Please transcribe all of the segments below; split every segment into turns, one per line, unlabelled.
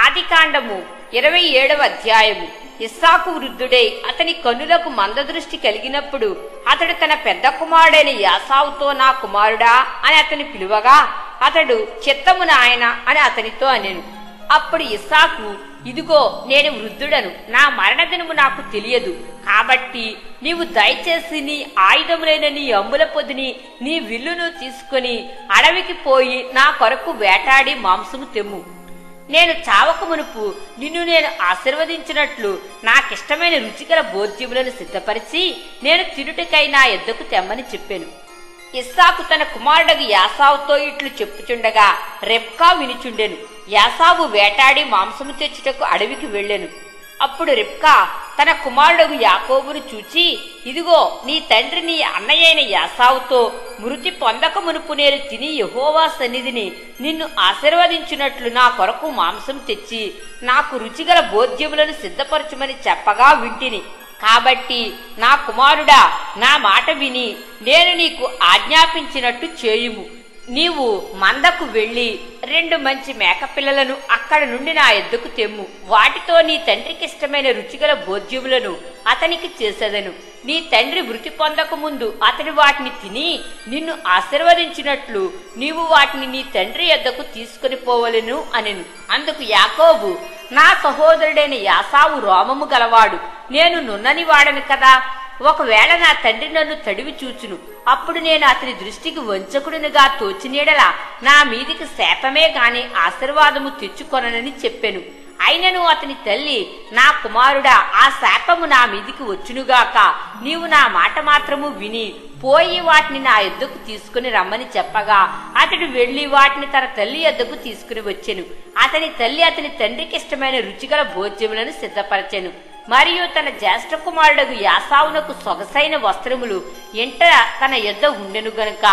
ఆదికాండము 27వ అధ్యాయము. ఇస్సాకు వృద్ధుడై అతని కన్నులకు మందదృష్టి కలిగినప్పుడు అతడు తన పెద్ద కుమారుడైన యాసావుతో, నా కుమారుడా అని అతని పిలువగా అతడు చిత్తము నాయన అని అతనితో అనెను. అప్పుడు ఇస్సాకు, ఇదిగో నేను వృద్ధుడను, నా మరణదినము నాకు తెలియదు, కాబట్టి నీవు దయచేసి నీ ఆయుధములైన నీ అంబుల పొదిని నీ విల్లును తీసుకుని అడవికి పోయి నా కొరకు వేటాడి మాంసము తెమ్ము. నేను చావక మునుపు నిన్ను నేను ఆశీర్వదించినట్లు నాకిష్టమైన రుచికర భోజ్యములను సిద్ధపరిచి నేను తిరుటికై నా యొద్దకు తెమ్మని చెప్పాను. ఇస్సాకు తన కుమారుడగు యాసావుతో ఇట్లు చెప్పుచుండగా రెబ్కా వినిచుండెను. యాసావు వేటాడి మాంసము తెచ్చుటకు అడవికి వెళ్ళెను. అప్పుడు రెబ్కా తన కుమారుడగు యాకోబును చూచి, ఇదిగో నీ తండ్రి నీ అన్నయ్యైన యాసావుతో మృతి పొందక మునుపు నేను తిని యెహోవా సన్నిధిని నిన్ను ఆశీర్వదించినట్లు నా కొరకు మాంసం తెచ్చి నాకు రుచిగల భోజ్యములను సిద్ధపరచుమని చెప్పగా వింటిని. కాబట్టి నా కుమారుడా, నా మాట విని నేను నీకు ఆజ్ఞాపించినట్టు చేయుము. నీవు మందకు వెళ్లి 2 మంచి మేకపిల్లలను అక్కడ నుండి నా యొద్దకు తెమ్ము. వాటితో నీ తండ్రికి ఇష్టమైన రుచిగల భోజ్యములను అతనికి చేసేదను. నీ తండ్రి మృతి పొందక ముందు అతడు వాటిని తిని నిన్ను ఆశీర్వదించినట్లు నీవు వాటిని నీ తండ్రి యొద్దకు తీసుకుని పోవలెను అనెను. అందుకు యాకోబు, నా సహోదరుడైన యాసావు రోమము గలవాడు, నేను నున్నని వాడను కదా. ఒకవేళ నా తండ్రి నన్ను తడివి చూచును, అప్పుడు నేను అతని దృష్టికి వంచకుడునుగా తోచినీడలా నా మీదికి శాపమే గాని ఆశీర్వాదము తెచ్చుకొననని చెప్పెను. అయినను అతని తల్లి, నా కుమారుడా, ఆ శాపము నా మీదికి వచ్చునుగాక. నీవు నా మాట మాత్రము విని పోయి వాటిని నా యొద్దకు తీసుకుని రమ్మని చెప్పగా అతడు వెళ్లి వాటిని తన తల్లి యొద్దకు తీసుకుని వచ్చెను. అతని తల్లి అతని తండ్రికి ఇష్టమైన రుచిగల భోజ్యములను సిద్ధపరచెను. మరియు తన జ్యేష్ఠ కుమారుడగు యాసావునకు సొగసైన వస్త్రములు ఎంట తన యొద్ద ఉండెను గనుక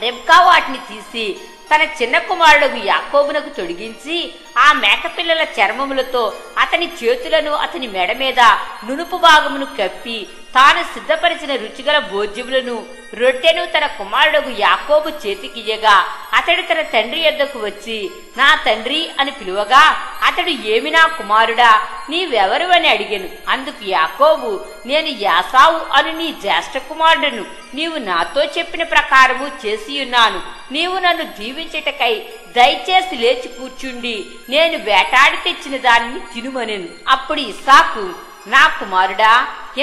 రెబ్కా వాటిని తీసి తన చిన్న కుమారుడగు యాకోబునకు తొడిగించి ఆ మేకపిల్లల చర్మములతో అతని చేతులను అతని మెడ మీద నునుపు భాగమును కప్పి తాను సిద్ధపరిచిన రుచిగల భోజ్యములను రొట్టెను తన కుమారుడగు యాకోబు చేతికియ్యగా అతడు తన తండ్రి యొద్దకు వచ్చి, నా తండ్రి అని పిలువగా అతడు, ఏమి నా కుమారుడా, నీవెవరు అని అడిగెను. అందుకు యాకోబు, నేను యాసావు అను నీ జ్యేష్ఠ కుమారుడును. నీవు నాతో చెప్పిన ప్రకారము చేసియున్నాను. నీవు నన్ను దీవించుటకై దయచేసి లేచి కూర్చుండి నేను వేటాడి తెచ్చిన దానిని తినుమనెను. అప్పుడు ఇస్సాకు, నా కుమారుడా,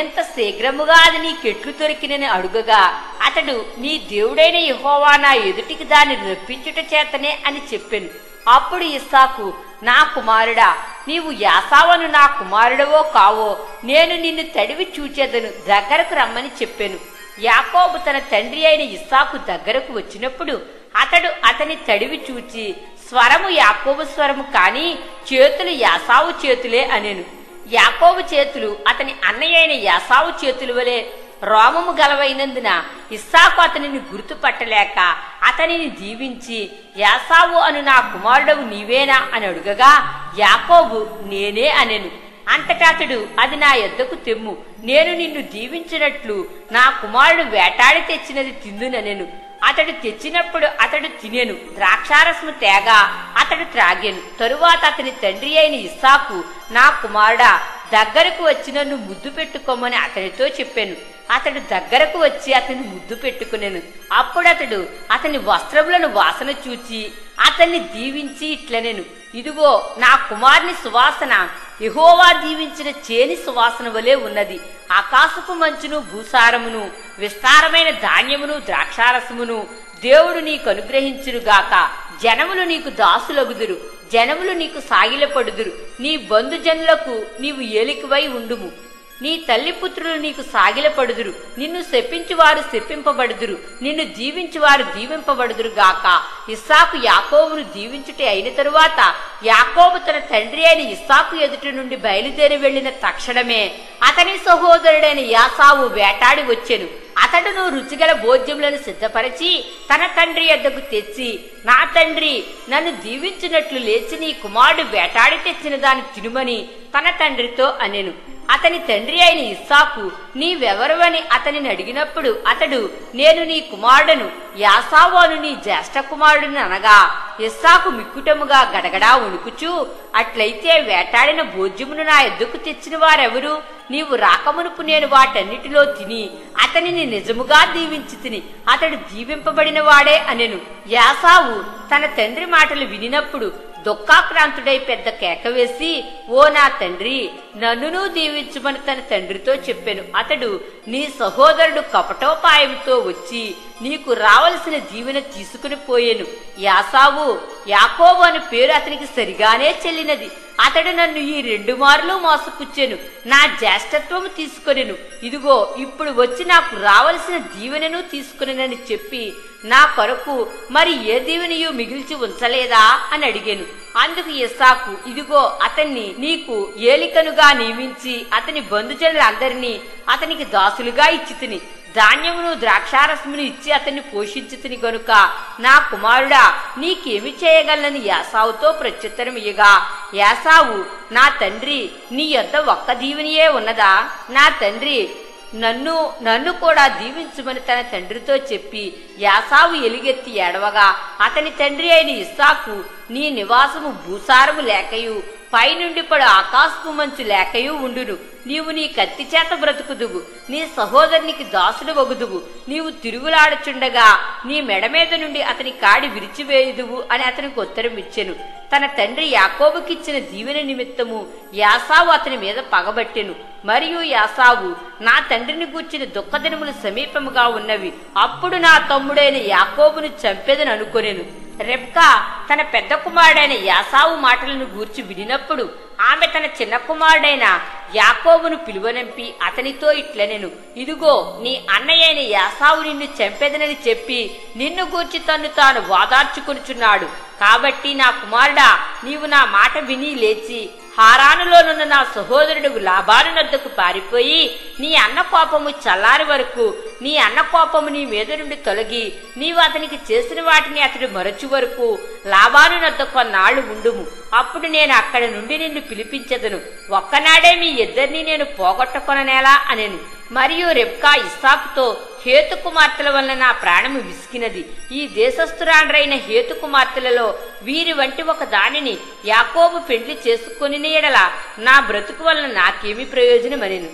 ఎంత శీఘ్రముగా అది నీకెట్లు దొరికినని అడుగగా అతడు, నీ దేవుడైన యెహోవా నా ఎదుటికి దాన్ని రప్పించుట చేతనే అని చెప్పెను. అప్పుడు ఇస్సాకు, నా కుమారుడా, నీవు యాసావను నా కుమారుడవో కావో నేను నిన్ను తడివి చూచేదను, దగ్గరకు రమ్మని చెప్పెను. యాకోబు తన తండ్రి అయిన ఇస్సాకు దగ్గరకు వచ్చినప్పుడు అతడు అతని తడివి చూచి, స్వరము యాకోబు స్వరము కాని చేతులు యాసావు చేతులే అనెను. యాకోబు చేతులు అతని అన్నయ్య అయిన యాసావు చేతుల వలె రోమము గలవైనందున ఇస్సాకు అతనిని గుర్తుపట్టలేక అతనిని దీవించి, యాసావు అను నా కుమారుడవు నీవేనా అని అడుగగా యాకోబు, నేనే అనెను. అంతటా అతడు, అది నా యొద్దకు తెమ్ము, నేను నిన్ను దీవించినట్లు నా కుమారుడు వేటాడి తెచ్చినది తిందుననెను. అతడు తెచ్చినప్పుడు అతడు తినెను, ద్రాక్షారసము తేగా అతడు త్రాగెను. తరువాత అతని తండ్రి అయిన ఇస్సాకు, నా కుమారుడా, దగ్గరకు వచ్చి నన్ను ముద్దు పెట్టుకోమని అతనితో చెప్పాను. అతడు దగ్గరకు వచ్చి అతన్ని ముద్దు పెట్టుకునేను. అప్పుడు అతడు అతని వస్త్రములను వాసన చూచి అతన్ని దీవించి ఇట్లనెను, ఇదిగో నా కుమారుని సువాసన యెహోవా దీవించిన చేని సువాసన వలె ఉన్నది. ఆకాశపు మంచును భూసారమును విస్తారమైన ధాన్యమును ద్రాక్షారసమును దేవుడు నీకు అనుగ్రహించునుగాక. జనములు నీకు దాసులగుదురు, జనములు నీకు సాగిలపడుదురు. నీ బంధుజనులకు నీవు ఏలికవై ఉండుము. నీ తల్లిపుత్రులు నీకు సాగిలపడుదురు. నిన్ను శపించువారు శపింపబడుదురు, నిన్ను దీవించువారు దీవింపబడుదురు గాక. ఇస్సాకు యాకోబును దీవించుటే అయిన తరువాత యాకోబు తన తండ్రి అయిన ఇస్సాకు ఎదుటి నుండి బయలుదేరి వెళ్లిన తక్షణమే అతని సహోదరుడైన యాసావు వేటాడి వచ్చెను. అతడును రుచిగల భోజ్యములను సిద్ధపరిచి తన తండ్రి యొద్దకు తెచ్చి, నా తండ్రి నన్ను దీవించినట్లు లేచి నీ కుమారుడు వేటాడి తెచ్చిన దాన్ని తినుమని తన తండ్రితో అనెను. అతని తండ్రి అయిన ఇస్సాకు నీవెవరువని అతనిని అడిగినప్పుడు అతడు నేను నీ కుమారుడను యాసావు అను నీ జ్యేష్ఠ కుమారుడిని అనగా ఇస్సాకు మిక్కుటముగా గడగడా వణుకుచూ అట్లయితే వేటాడిన భోజ్యమును నా ఎద్దుకు తెచ్చిన వారెవరు? నీవు రాకమునుపు నేను వాటన్నిటిలో తిని అతనిని నిజముగా దీవించి తిని అతడు దీవింపబడిన వాడే అనెను. యాసావు తన తండ్రి మాటలు వినినప్పుడు దుఃఖాక్రాంతుడై పెద్ద కేక వేసి ఓ నా తండ్రి నన్నును దీవించుమని తన తండ్రితో చెప్పెను. అతడు నీ సహోదరుడు కపటోపాయంతో వచ్చి నీకు రావలసిన దీవెన తీసుకుని పోయెను. యాసావు యాకోబు అని పేరు అతనికి సరిగానే చెల్లినది. అతడు నన్ను ఈ 2 మార్లు మోసపుచ్చెను, నా జ్యేష్ఠత్వము తీసుకొనెను. ఇదిగో ఇప్పుడు వచ్చి నాకు రావలసిన దీవెనను తీసుకునేనని చెప్పి నా కొరకు మరి ఏ దీవెనయు మిగిల్చి ఉంచలేదా అని అడిగాను. అందుకు ఇస్సాకు ఇదిగో అతన్ని నీకు ఏలికనుగా నియమించి అతని బంధుజనులందరినీ అతనికి దాసులుగా ఇచ్చి తిని ధాన్యమును ద్రాక్షారసమును ఇచ్చి అతన్ని పోషించి తిని గనుక నా కుమారుడా నీకేమి చేయగలనని యాసావుతో ప్రత్యుత్తరం ఇయ్యగా యాసావు నా తండ్రి నీ యొద్ద ఒక్క దీవెనియే ఉన్నదా? నా తండ్రి నన్ను కూడా దీవించుమని తన తండ్రితో చెప్పి యాసావు ఎలుగెత్తి ఏడవగా అతని తండ్రి అయిన ఇస్సాకు నీ నివాసము భూసారము లేకయు పైనుండి పడు ఆకాశపు మంచు లేకయు ఉండును. నీవు నీ కత్తి చేత బ్రతుకుదువు, నీ సహోదరునికి దాసుడు వగుదువు. నీవు తిరుగులాడుచుండగా నీ మెడ మీద నుండి అతని కాడి విరిచివేయుదువు అని అతనికి ఉత్తరం ఇచ్చెను. తన తండ్రి యాకోబుకిచ్చిన దీవెన నిమిత్తము యాసావు అతని మీద పగబట్టెను. మరియు యాసావు నా తండ్రిని గూర్చిన దుఃఖదినములు సమీపముగా ఉన్నవి, అప్పుడు నా తమ్ముడైన యాకోబును చంపెదని అనుకొనెను. రెబ్కా తన పెద్ద కుమారుడైన యాసావు మాటలను గూర్చి వినినప్పుడు ఆమె తన చిన్న కుమారుడైన యాకోబును పిలువనంపి అతనితో ఇట్లనెను, ఇదిగో నీ అన్నయ్యైన యాసావు నిన్ను చంపెదనని చెప్పి నిన్ను గూర్చి తన్ను తాను వాదార్చుకొనుచున్నాడు. కాబట్టి నా కుమారుడా నీవు నా మాట విని లేచి హారానులోనున్న నా సహోదరుడు లాబాను నద్దకు పారిపోయి నీ అన్న కోపము చల్లారి వరకు నీ అన్న కోపము నీ మీద నుండి తొలగి నీవు అతనికి చేసిన వాటిని అతడు మరచు వరకు లాబాను నద్ద కొన్నాళ్లు ఉండుము. అప్పుడు నేను అక్కడి నుండి నిన్ను పిలిపించెదను. ఒక్కనాడే మీ ఇద్దరిని నేను పోగొట్టుకొననేలా అనెను. మరియు రెబ్కా ఇస్సాకుతో హేతు కుమార్తెల వలన నా ప్రాణము విసికినది. ఈ దేశస్థురాండ్రైన హేతు కుమార్తెలలో వీరి వంటి ఒక దానిని యాకోబు పెండ్లి చేసుకుని ఎడల నా బ్రతుకు వలన నాకేమి ప్రయోజనమనెను.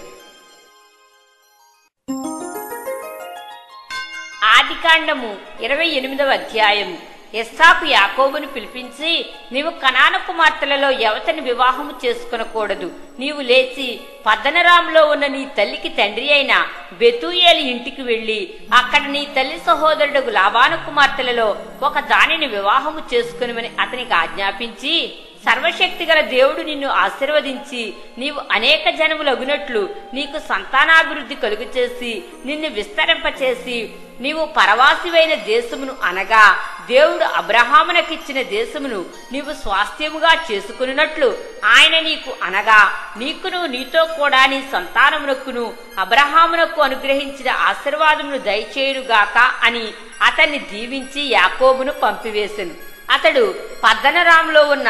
ఆదికాండము 28వ అధ్యాయము. ఇస్సాకు యాకోబును పిలిపించి నీవు కనాను కుమార్తెలలో ఎవతని వివాహము చేసుకొనకూడదు. నీవు లేచి పద్దనరాములో ఉన్న నీ తల్లికి తండ్రి అయిన బెతూయేలు ఇంటికి వెళ్లి అక్కడ నీ తల్లి సహోదరుడు లాబాను కుమార్తెలలో ఒక దానిని వివాహము చేసుకునిమని అతనికి ఆజ్ఞాపించి సర్వశక్తి గల దేవుడు నిన్ను ఆశీర్వదించి నీవు అనేక జనములగునట్లు నీకు సంతానాభివృద్ధి కలుగు చేసి నిన్ను విస్తరింపచేసి నీవు పరవాసివైన దేశమును అనగా దేవుడు అబ్రహామునకిచ్చిన దేశమును నీవు స్వాస్థ్యముగా చేసుకున్నట్లు ఆయన నీకు అనగా నీకును నీతో కూడా నీ సంతానమునకును అబ్రహామునకు అనుగ్రహించిన ఆశీర్వాదమును దయచేయునుగాక అని అతన్ని దీవించి యాకోబును పంపివేశెను. అతడు పద్దనరాములో ఉన్న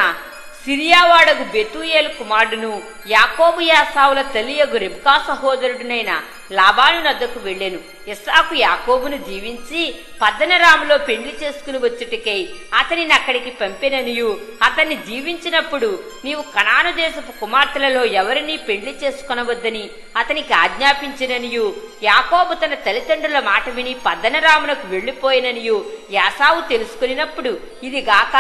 సిరియావాడగు బెతూయేలు కుమారుడును యాకోబు యాసావుల తల్లియగు రెబ్కా సహోదరుడునైన లాబాను నద్దకు వెళ్లెను. ఇస్సాకు యాకోబును దీవించి పద్దనరాములో పెండ్లి చేసుకుని వచ్చుటకై అతనిని అక్కడికి పంపెననియు అతన్ని దీవించినప్పుడు నీవు కనాను దేశపు కుమార్తెలలో ఎవరిని పెండ్లి చేసుకొనవద్దని అతనికి ఆజ్ఞాపించిననియు యాకోబు తన తల్లిదండ్రుల మాట విని పద్దనరామునకు వెళ్లిపోయిననియు యాసావు తెలుసుకునినప్పుడు ఇది గాక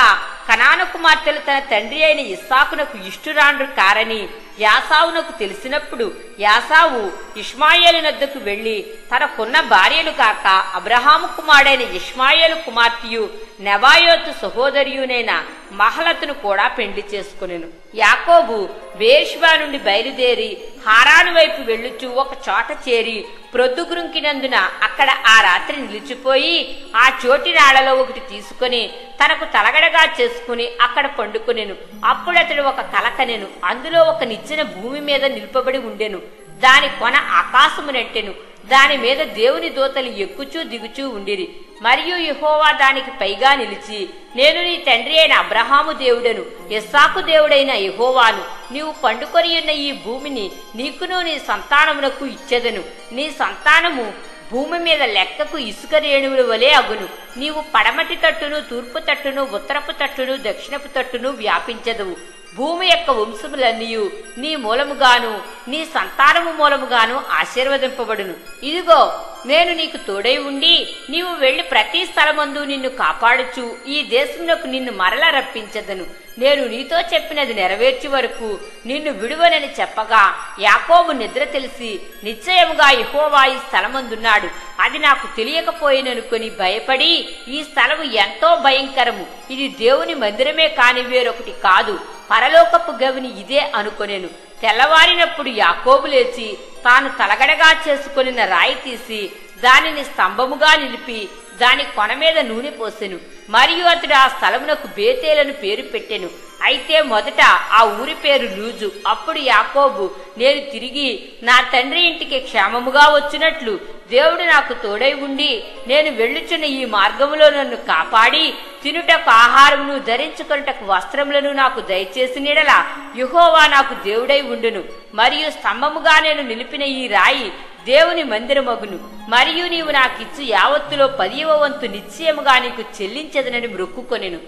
కనాను కుమార్తెలు తన తండ్రి అయిన ఇస్సాకునకు ఇష్టురాండ్రు కారని యాసావునకు తెలిసినప్పుడు యాసావు ఇష్మాయేలు నద్దకు వెళ్లి తనకున్న భార్యలు కాక అబ్రహాము కుమారుడైన ఇష్మాయేలు కుమార్తెయు నెబాయోతు సహోదరియునైన మహలతును కూడా పెండ్లి చేసుకునెను. యాకోబు బేర్షెబా నుండి బయలుదేరి హారాను వైపు వెళ్ళుచు ఒక చోట చేరి ప్రొద్దుగురుంకినందున అక్కడ ఆ రాత్రి నిలిచిపోయి ఆ చోటి రాళ్లలో ఒకటి తీసుకుని తనకు తలగడగా చేసుకుని అక్కడ పండుకొనెను. అప్పుడతడు ఒక కలకనెను. అందులో ఒక నిచ్చెన భూమి మీద నిలుపబడి ఉండెను. దాని కొన ఆకాశము నెట్టెను. దాని మీద దేవుని దూతలు ఎక్కుచూ దిగుచూ ఉండిరి. మరియు యెహోవా దానికి పైగా నిలిచి, నేను నీ తండ్రి అయిన అబ్రహాము దేవుడను, ఇస్సాకు దేవుడైన యెహోవాను. నీవు పండుకొని ఉన్న ఈ భూమిని నీకును నీ సంతానమునకు ఇచ్చెదను. నీ సంతానము భూమి మీద లెక్కకు ఇసుక రేణువుల వలె అగును. నీవు పడమటి తట్టును, తూర్పు తట్టును, ఉత్తరపు తట్టును, దక్షిణపు తట్టును వ్యాపించదువు. భూమి యొక్క వంశములన్నీయు నీ మూలముగాను నీ సంతానము మూలముగాను ఆశీర్వదింపబడును. ఇదిగో, నేను నీకు తోడై ఉండి నీవు వెళ్లి ప్రతి స్థలమందు నిన్ను కాపాడుచు ఈ దేశమునకు నిన్ను మరల రప్పించదను. నేను నీతో చెప్పినది నెరవేర్చి వరకు నిన్ను విడువనని చెప్పగా యాకోబు నిద్ర తెలిసి, నిశ్చయముగా యెహోవా ఈ స్థలమందున్నాడు, అది నాకు తెలియకపోయిననుకొని భయపడి, ఈ స్థలము ఎంతో భయంకరము, ఇది దేవుని మందిరమే కాని వేరొకటి కాదు, పరలోకపు గవిని ఇదే అనుకొనెను. తెల్లవారినప్పుడు యాకోబు లేచి తాను తలగడగా చేసుకొనిన రాయి తీసి దానిని స్తంభముగా నిలిపి దాని కొన మీద నూనె పోసెను. మరియు అతడు ఆ స్థలమునకు బేతేలను పేరు పెట్టెను. అయితే మొదట ఆ ఊరి పేరు లూజు. అప్పుడు యాకోబు, నేను తిరిగి నా తండ్రి ఇంటికి క్షేమముగా వచ్చినట్లు దేవుడు నాకు తోడై ఉండి నేను వెళ్ళుచున్న ఈ మార్గములో నన్ను కాపాడి తినుటకు ఆహారమును ధరించుకొనుటకు వస్త్రములను నాకు దయచేసినెడల యెహోవా నాకు దేవుడై ఉండును. మరియు స్తంభముగా నేను నిలిపిన ఈ రాయి దేవుని మందిరమగును. మరియు నీవు నాకిచ్చు యావత్తులో 10వ వంతు నిశ్చయముగా నీకు చెల్లించదనని మ్రొక్కుకొనెను.